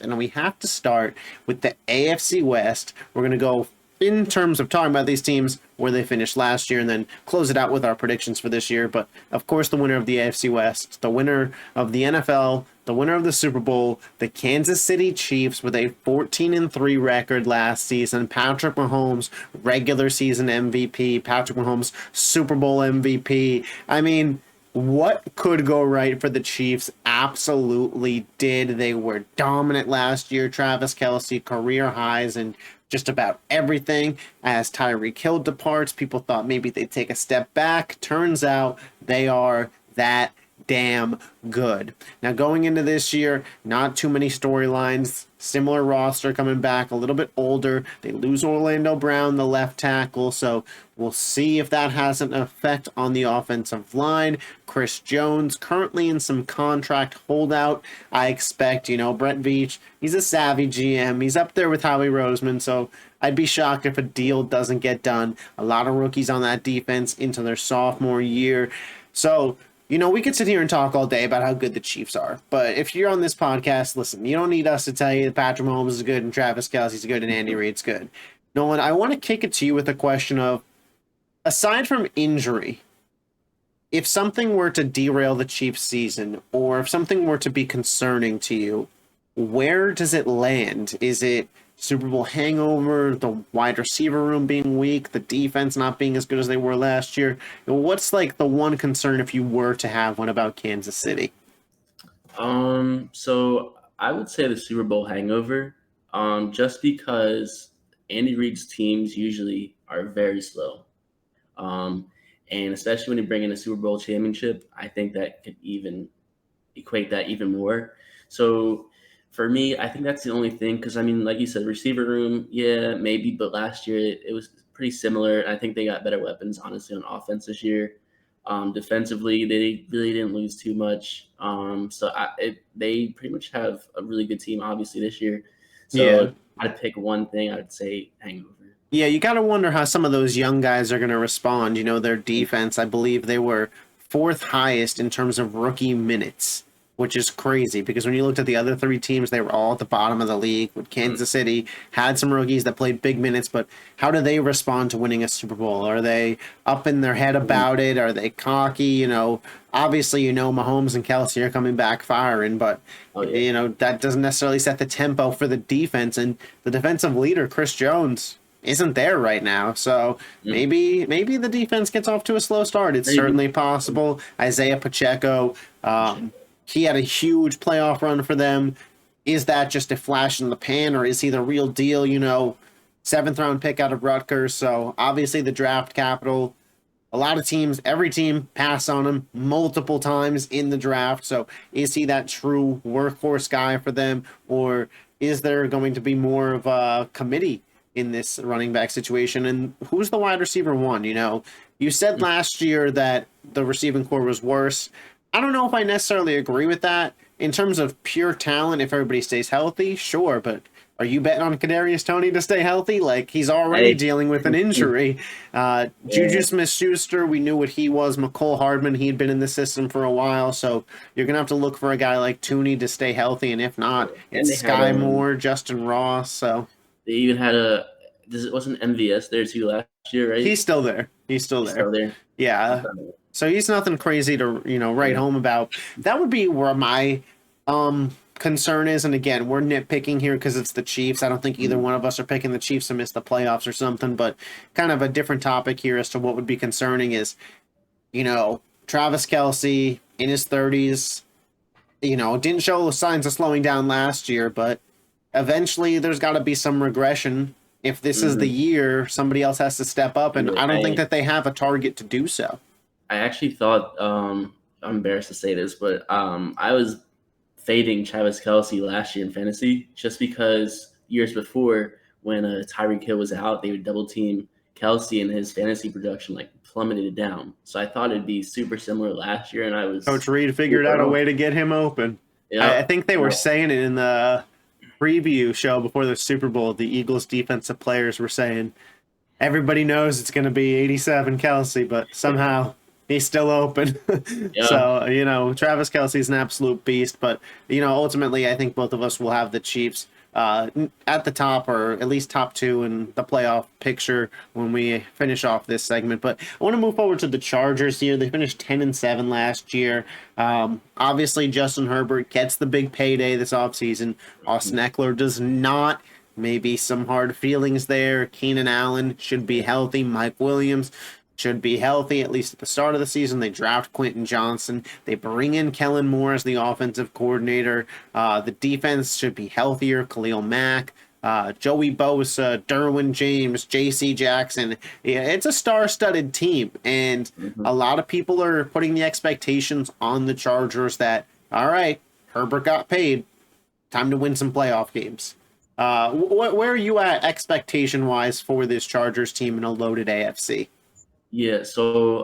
And we have to start with the AFC West. We're going to go in terms of talking about these teams where they finished last year and then close it out with our predictions for this year. But of course, the winner of the AFC West, the winner of the NFL, the winner of the Super Bowl, the Kansas City Chiefs with a 14-3 record last season. Patrick Mahomes, regular season MVP. Patrick Mahomes, Super Bowl MVP. I mean, what could go right for the Chiefs absolutely did. They were dominant last year. Travis Kelce, career highs and just about everything. As Tyreek Hill departs, people thought maybe they'd take a step back. Turns out they are that damn good. Now, going into this year, not too many storylines. Similar roster coming back, a little bit older. They lose Orlando Brown, the left tackle, so we'll see if that has an effect on the offensive line. Chris Jones currently in some contract holdout. I expect, Brett Veach, he's a savvy GM. He's up there with Howie Roseman, so I'd be shocked if a deal doesn't get done. A lot of rookies on that defense into their sophomore year. So, we could sit here and talk all day about how good the Chiefs are, but if you're on this podcast, listen, you don't need us to tell you that Patrick Mahomes is good and Travis Kelce's good and Andy Reid's good. Nolan, I want to kick it to you with a question of, aside from injury, if something were to derail the Chiefs season or if something were to be concerning to you, where does it land? Is it Super Bowl hangover, the wide receiver room being weak, the defense not being as good as they were last year? What's like the one concern if you were to have one about Kansas City? So I would say the Super Bowl hangover, just because Andy Reid's teams usually are very slow. And especially when you bring in a Super Bowl championship, I think that could even equate that even more. So for me, I think that's the only thing, because, like you said, receiver room, yeah, maybe, but last year it was pretty similar. I think they got better weapons, honestly, on offense this year. Defensively, they really didn't lose too much. They pretty much have a really good team, obviously, this year. So Yeah. if I'd pick one thing, I'd say hangover. Yeah, you got to wonder how some of those young guys are going to respond. Their defense, I believe they were fourth highest in terms of rookie minutes, which is crazy because when you looked at the other three teams, they were all at the bottom of the league. With Kansas City had some rookies that played big minutes, but how do they respond to winning a Super Bowl? Are they up in their head about it? Are they cocky? Obviously, Mahomes and Kelce are coming back firing, but Oh, yeah. that doesn't necessarily set the tempo for the defense. And the defensive leader, Chris Jones, isn't there right now. So maybe the defense gets off to a slow start. It's Maybe. certainly possible. Isaiah Pacheco, he had a huge playoff run for them. Is that just a flash in the pan, or is he the real deal? Seventh round pick out of Rutgers. So obviously the draft capital. A lot of teams, every team passed on him multiple times in the draft. So is he that true workhorse guy for them, or is there going to be more of a committee in this running back situation? And who's the wide receiver one? You said last year that the receiving core was worse. I don't know if I necessarily agree with that. In terms of pure talent, if everybody stays healthy, sure, but are you betting on Kadarius Toney to stay healthy? Like, he's already dealing with an injury. Juju Smith-Schuster, we knew what he was. McCole Hardman, he'd been in the system for a while, so you're going to have to look for a guy like Toney to stay healthy, and if not, it's Sky Moore, Justin Ross, so... They even had wasn't MVS there too last year, right? He's still there. He's still there. Yeah. So he's nothing crazy to, write home about. That would be where my concern is. And again, we're nitpicking here because it's the Chiefs. I don't think either one of us are picking the Chiefs to miss the playoffs or something, but kind of a different topic here as to what would be concerning is, Travis Kelce in his 30s, didn't show signs of slowing down last year, but eventually there's got to be some regression. If this is the year, somebody else has to step up, and I don't think that they have a target to do so. I actually thought, I'm embarrassed to say this, but I was fading Travis Kelce last year in fantasy just because years before when Tyreek Hill was out, they would double team Kelce and his fantasy production plummeted down. So I thought it'd be super similar last year, and I was... Coach Reid figured out a way to get him open. I think they were saying it in the preview show before the Super Bowl. The Eagles defensive players were saying everybody knows it's going to be 87 Kelce, but somehow He's still open. Yeah. So, Travis Kelce's an absolute beast. But, ultimately, I think both of us will have the Chiefs at the top, or at least top two in the playoff picture when we finish off this segment. But I want to move forward to the Chargers here. They finished 10-7 last year. Obviously, Justin Herbert gets the big payday this offseason. Austin Eckler does not. Maybe some hard feelings there. Keenan Allen should be healthy. Mike Williams should be healthy, at least at the start of the season. They draft Quentin Johnson. They bring in Kellen Moore as the offensive coordinator. The defense should be healthier. Khalil Mack, Joey Bosa, Derwin James, J.C. Jackson. Yeah, it's a star-studded team, and Mhm. a lot of people are putting the expectations on the Chargers that, all right, Herbert got paid. Time to win some playoff games. Where are you at expectation-wise for this Chargers team in a loaded AFC? Yeah, so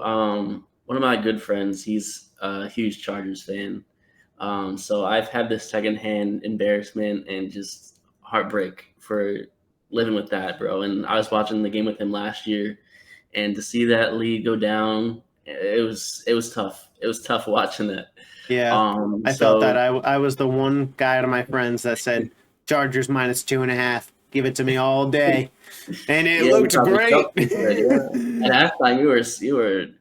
one of my good friends, he's a huge Chargers fan. So I've had this secondhand embarrassment and just heartbreak for living with that, bro. And I was watching the game with him last year, and to see that lead go down, it was tough. It was tough watching that. Yeah, I felt that. So I was the one guy out of my friends that said Chargers -2.5. Give it to me all day, and it yeah, you looked probably great. felt pretty good, yeah. At halftime, you were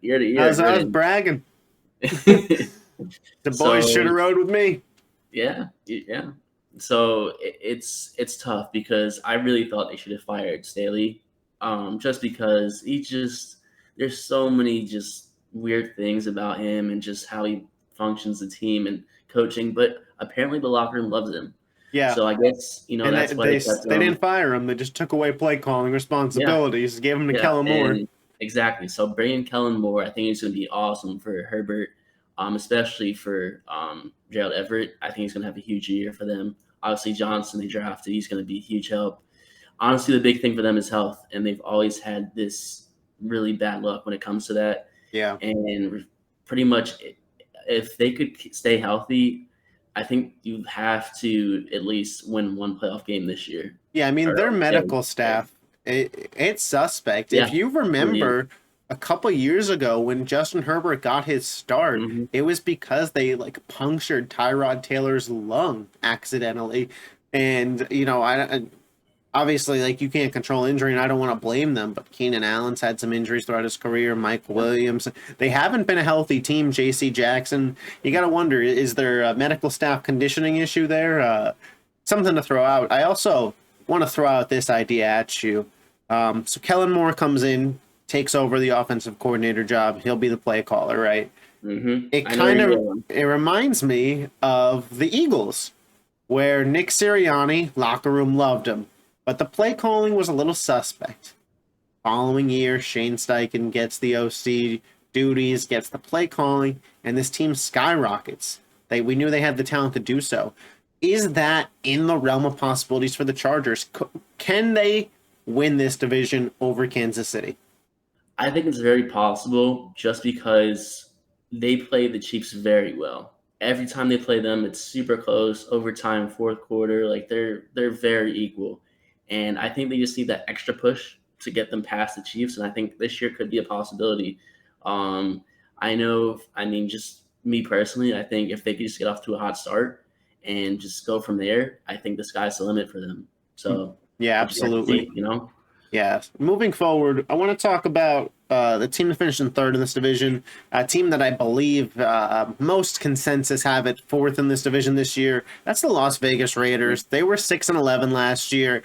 ear to ear I was grinning. bragging. The boys So should have rode with me. yeah, yeah. So it's tough because I really thought they should have fired Staley, just because there's so many just weird things about him and just how he functions the team and coaching. But apparently the locker room loves him, Yeah, so I guess and that's why they kept they him. didn't fire him. They just took away play calling Yeah, responsibilities, gave him to yeah, Kellen Moore. and exactly. So bringing Kellen Moore, I think it's going to be awesome for Herbert, especially for Gerald Everett. I think he's going to have a huge year for them. Obviously, Johnson they drafted, he's going to be a huge help. Honestly, the big thing for them is health, and they've always had this really bad luck when it comes to that. Yeah. And pretty much, if they could stay healthy, I think you have to at least win one playoff game this year. Yeah, I mean, Or their yeah, medical staff, it's suspect. yeah, If you really is. remember a couple years ago when Justin Herbert got his start, Mhm. it was because they like punctured Tyrod Taylor's lung accidentally. And, obviously, like, you can't control injury, and I don't want to blame them, but Keenan Allen's had some injuries throughout his career. Mike Williams, they haven't been a healthy team. J.C. Jackson, you got to wonder, is there a medical staff conditioning issue there? Something to throw out. I also want to throw out this idea at you. So Kellen Moore comes in, takes over the offensive coordinator job. He'll be the play caller, right? It I know where kind you're of going. it reminds me of the Eagles, where Nick Sirianni, locker room loved him, but the play calling was a little suspect. Following year, Shane Steichen gets the OC duties, gets the play calling, and this team skyrockets. We knew they had the talent to do so. Is that in the realm of possibilities for the Chargers? Can they win this division over Kansas City? I think it's very possible just because they play the Chiefs very well. Every time they play them, it's super close, overtime, fourth quarter, like they're very equal. And I think they just need that extra push to get them past the Chiefs. And I think this year could be a possibility. Um, I know, I mean, just me personally, I think if they could just get off to a hot start and just go from there, I think the sky's the limit for them. So Yeah, we'll just have to absolutely. see. Yeah. Moving forward, I want to talk about the team that finished in third in this division, a team that I believe most consensus have it fourth in this division this year. That's the Las Vegas Raiders. They were 6-11 last year.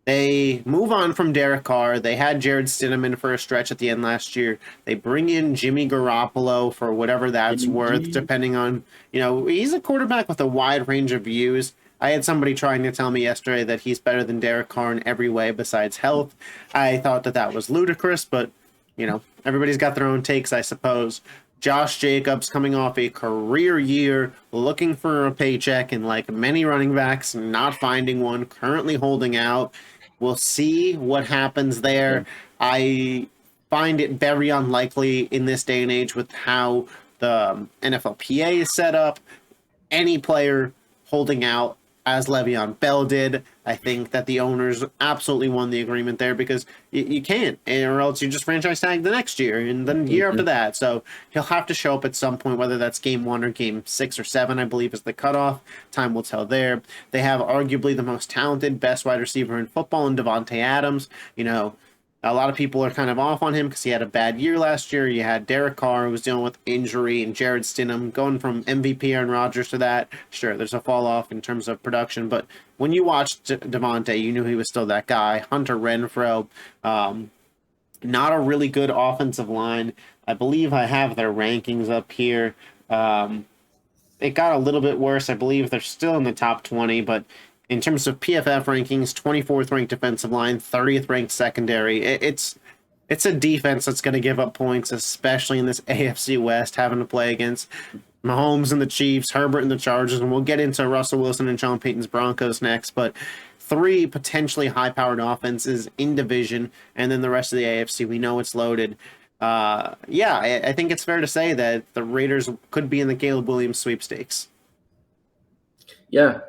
They move on from Derek Carr. They had Jared Stidham for a stretch at the end last year. They bring in Jimmy Garoppolo for whatever that's Jimmy worth, G. depending on, he's a quarterback with a wide range of views. I had somebody trying to tell me yesterday that he's better than Derek Carr in every way besides health. I thought that was ludicrous, but, everybody's got their own takes, I suppose. Josh Jacobs coming off a career year, looking for a paycheck, and like many running backs, not finding one, currently holding out. We'll see what happens Yeah. there. I find it very unlikely in this day and age with how the NFLPA is set up. Any player holding out as Le'Veon Bell did. I think that the owners absolutely won the agreement there because you can't, or else you just franchise tag the next year and then the year after Mhm. that. So he'll have to show up at some point, whether that's game 1 or game 6 or 7, I believe is the cutoff. Time will tell there. They have arguably the most talented, best wide receiver in football in Devontae Adams. A lot of people are kind of off on him because he had a bad year last year. You had Derek Carr, who was dealing with injury, and Jared Stidham going from MVP Aaron Rodgers to that. Sure, there's a fall off in terms of production, but when you watched Devontae, you knew he was still that guy. Hunter Renfro, not a really good offensive line. I believe I have their rankings up here. It got a little bit worse. I believe they're still in the top 20, but in terms of PFF rankings, 24th ranked defensive line, 30th ranked secondary. It's a defense that's going to give up points, especially in this AFC West, having to play against Mahomes and the Chiefs, Herbert and the Chargers, and we'll get into Russell Wilson and Sean Payton's Broncos next. But three potentially high-powered offenses in division, and then the rest of the AFC, we know it's loaded. Yeah, I think it's fair to say that the Raiders could be in the Caleb Williams sweepstakes. Yeah.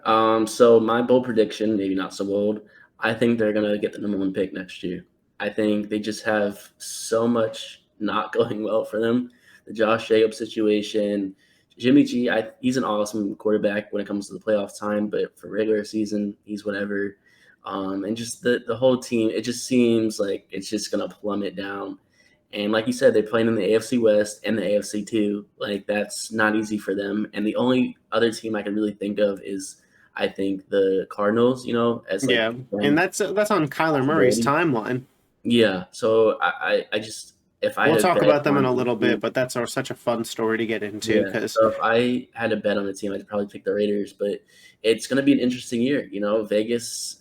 So my bold prediction, maybe not so bold. I think they're gonna get the number 1 pick next year. I think they just have so much not going well for them. The Josh Jacobs situation, Jimmy G. He's an awesome quarterback when it comes to the playoff time, but for regular season, he's whatever. And just the whole team, it just seems like it's just gonna plummet down. And like you said, they're playing in the AFC West and the AFC too. Like that's not easy for them. And the only other team I can really think of is I think the Cardinals, as like Yeah, and one that's on Kyler Murray's possibility. timeline. Yeah. So I just if I We'll had to talk bet about them in on a a little bit, team, but that's such a fun story to get into yeah. because So if I had to bet on a team, I'd probably pick the Raiders. But it's gonna be an interesting year. Vegas,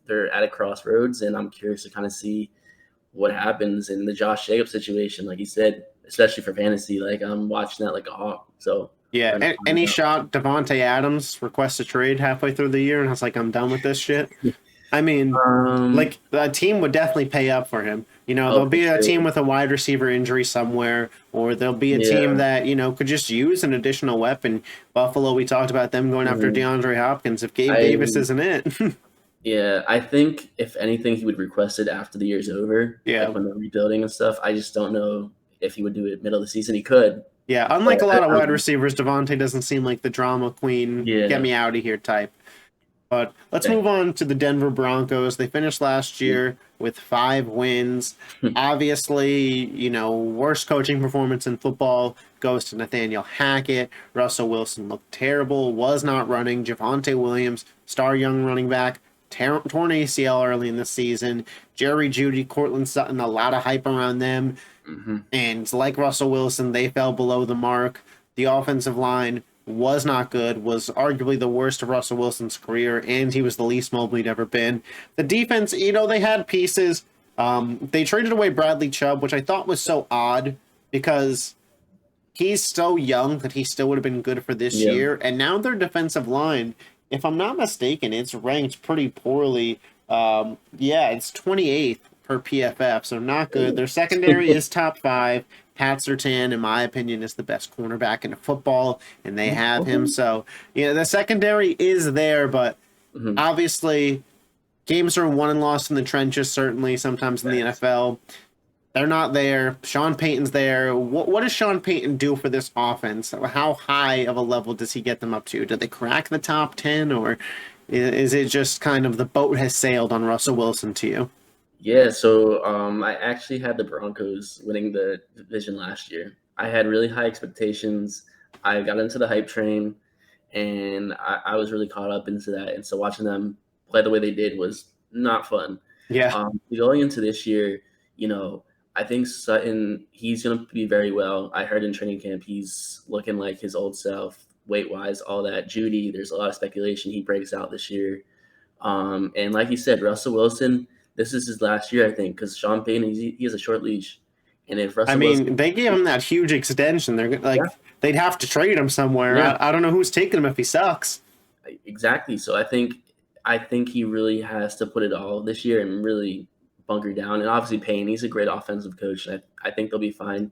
they're at a crossroads, and I'm curious to kind of see what happens in the Josh Jacobs situation, like you said, especially for fantasy. Like I'm watching that like a hawk. So yeah, we're gonna find any out. shot Devonte Adams requests a trade halfway through the year, and I was like, I'm done with this shit. I mean, Um, like a team would definitely pay up for him. oh There'll for be a team sure. with a wide receiver injury somewhere, or there'll be a team Yeah. that could just use an additional weapon. Buffalo, we talked about them going after Mhm. DeAndre Hopkins. If Gabe Davis I isn't it, yeah, I think if anything, he would request it after the year's over, like yeah, when they're rebuilding and stuff. I just don't know if he would do it middle of the season. He could, yeah. but Unlike a lot of wide receivers, Devonte doesn't seem like the drama queen, get yeah, me out of here type. But let's yeah, move on to the Denver Broncos. They finished last yeah. year with 5 wins. Obviously, worst coaching performance in football goes to Nathaniel Hackett. Russell Wilson looked terrible, was not running. Javonte Williams, star young running back, torn ACL early in the season. Jerry Judy, Cortland Sutton, a lot of hype around them. Hmm. And like Russell Wilson, they fell below the mark. The offensive line was not good, was arguably the worst of Russell Wilson's career, and he was the least mobile he'd ever been. The defense, they had pieces. They traded away Bradley Chubb, which I thought was so odd because he's so young that he still would have been good for this Yeah. year. And now their defensive line, if I'm not mistaken, it's ranked pretty poorly. Yeah, it's 28th per PFF, so not good. Their secondary is top 5. Pat Surtain, in my opinion, is the best cornerback in football, and they have him. Okay. So, the secondary is there, but Hmm. obviously games are won and lost in the trenches, certainly, sometimes in the Facts. NFL. They're not there. Sean Payton's there. What does Sean Payton do for this offense? How high of a level does he get them up to? Do they crack the top 10, or is it just kind of the boat has sailed on Russell Wilson to you? Yeah, so I actually had the Broncos winning the division last year. I had really high expectations. I got into the hype train, and I was really caught up into that. And so watching them play the way they did was not fun. Yeah. Going into this year, you know, I think Sutton, he's going to be very well. I heard in training camp he's looking like his old self, weight wise, all that. Judy, there's a lot of speculation he breaks out this year. And like you said, Russell Wilson, this is his last year, I think, because Sean Payton, he has a short leash. And if I Russell Wilson, mean, they gave him that huge extension. They're yeah, like, they'd have to trade him somewhere. yeah, I don't know who's taking him if he sucks. exactly. So I think he really has to put it all this year and really bunker down. And obviously Payne, he's a great offensive coach. I think they'll be fine.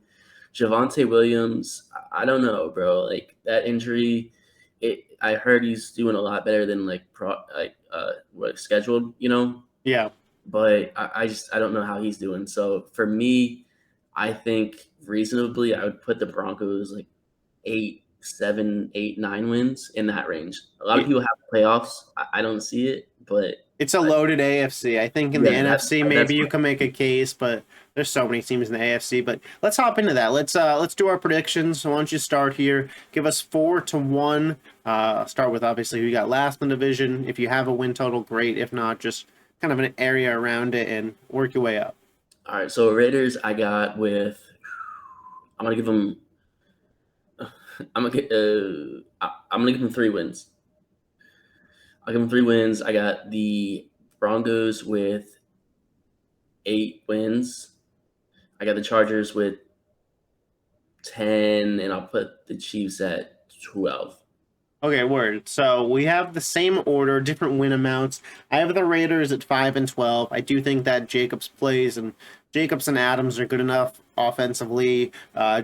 Javonte Williams, I don't know, bro. Like that injury I heard he's doing a lot better than what scheduled, Yeah. but I don't know how he's doing. So for me, I think reasonably I would put the Broncos like 8, 7, 8, 9 wins in that range. A lot of people have playoffs. I don't see it, but It's a loaded AFC. I think in the yeah, NFC that's maybe you can make a case, but there's so many teams in the AFC. But let's hop into that. Let's do our predictions. So why don't you start here? Give us 4-1. Start with obviously who you got last in the division. If you have a win total, great. If not, just kind of an area around it and work your way up. all right. So Raiders, I got with. I'm gonna give them. I'm gonna give them 3 wins. I'll give them 3 wins. I got the Broncos with 8 wins. I got the Chargers with 10, and I'll put the Chiefs at 12. Okay, word. So we have the same order, different win amounts. I have the Raiders at 5-12. I do think that Jacobs and Adams are good enough offensively.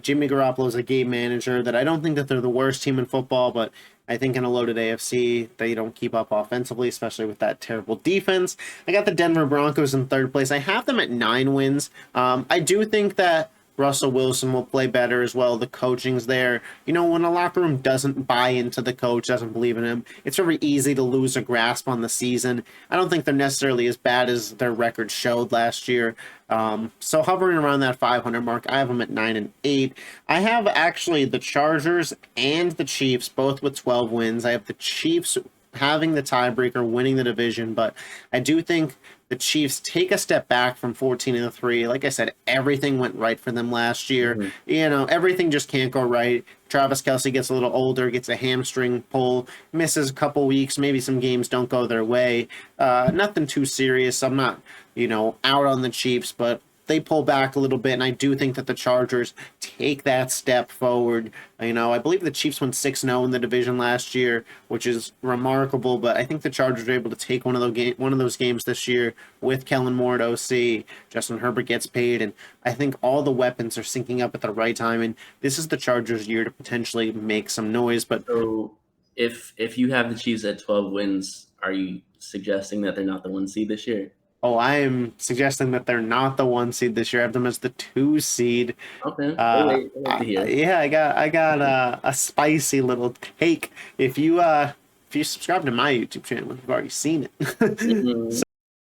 Jimmy Garoppolo is a game manager that I don't think that they're the worst team in football, but I think in a loaded AFC they don't keep up offensively, especially with that terrible defense. I got the Denver Broncos in third place. I have them at 9 wins. I do think that Russell Wilson will play better as well. The coaching's there. When a locker room doesn't buy into the coach, doesn't believe in him, it's very easy to lose a grasp on the season. I don't think they're necessarily as bad as their record showed last year. So hovering around that 500 mark, I have them at 9-8. I have actually the Chargers and the Chiefs both with 12 wins. I have the Chiefs having the tiebreaker, winning the division, but I do think the Chiefs take a step back from 14-3. Like I said, everything went right for them last year. Everything just can't go right. Travis Kelce gets a little older, gets a hamstring pull, misses a couple weeks. Maybe some games don't go their way. Nothing too serious. I'm not, out on the Chiefs, but they pull back a little bit, and I do think that the Chargers take that step forward. I believe the Chiefs went 6-0 in the division last year, which is remarkable, but I think the Chargers are able to take one of those games this year with Kellen Moore at OC. Justin Herbert gets paid, and I think all the weapons are syncing up at the right time, and this is the Chargers' year to potentially make some noise. But So if you have the Chiefs at 12 wins, are you suggesting that they're not the 1 seed this year? oh, I am suggesting that they're not the 1 seed this year. I have them as the 2 seed. Okay, we'll wait to hear. Yeah, I got a spicy little take. If you subscribe to my YouTube channel, you've already seen it. Mhm.